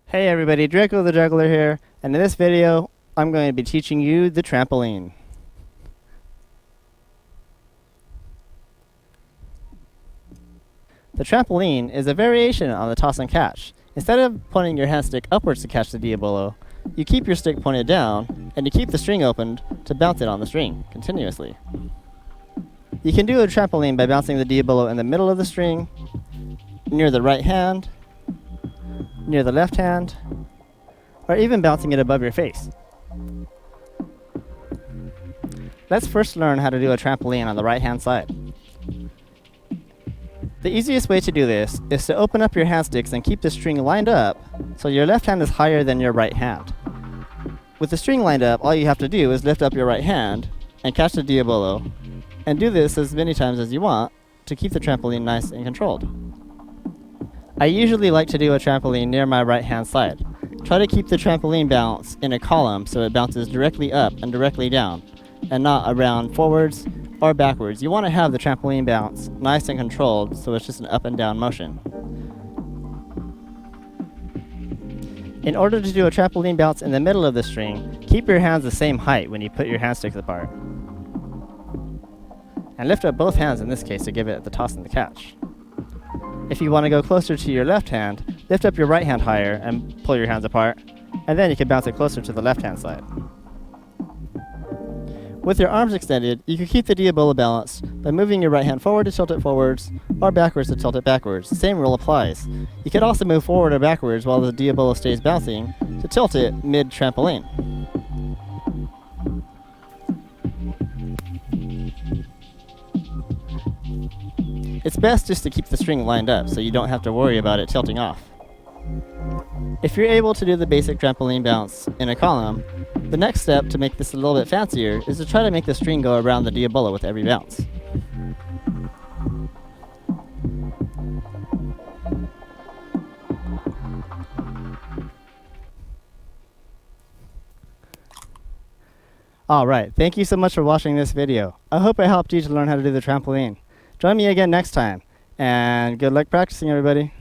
Hey everybody, Draco the Juggler here, and in this video, I'm going to be teaching you the trampoline. The trampoline is a variation on the toss and catch. Instead of pointing your hand stick upwards to catch the Diabolo, you keep your stick pointed down, and you keep the string opened to bounce it on the string, continuously. You can do a trampoline by bouncing the Diabolo in the middle of the string, near the right hand, near the left hand, or even bouncing it above your face. Let's first learn how to do a trampoline on the right hand side. The easiest way to do this is to open up your hand sticks and keep the string lined up so your left hand is higher than your right hand. With the string lined up, all you have to do is lift up your right hand and catch the Diabolo, and do this as many times as you want to keep the trampoline nice and controlled. I usually like to do a trampoline near my right hand side. Try to keep the trampoline bounce in a column so it bounces directly up and directly down, and not around forwards or backwards. You want to have the trampoline bounce nice and controlled so it's just an up and down motion. In order to do a trampoline bounce in the middle of the string, keep your hands the same height when you put your hand sticks apart. And lift up both hands in this case to give it the toss and the catch. If you want to go closer to your left hand, lift up your right hand higher and pull your hands apart, and then you can bounce it closer to the left hand side. With your arms extended, you can keep the Diabolo balanced by moving your right hand forward to tilt it forwards, or backwards to tilt it backwards. The same rule applies. You can also move forward or backwards while the Diabolo stays bouncing to tilt it mid-trampoline. It's best just to keep the string lined up so you don't have to worry about it tilting off. If you're able to do the basic trampoline bounce in a column, the next step to make this a little bit fancier is to try to make the string go around the Diabolo with every bounce. Alright, thank you so much for watching this video. I hope I helped you to learn how to do the trampoline. Join me again next time, and good luck practicing, everybody.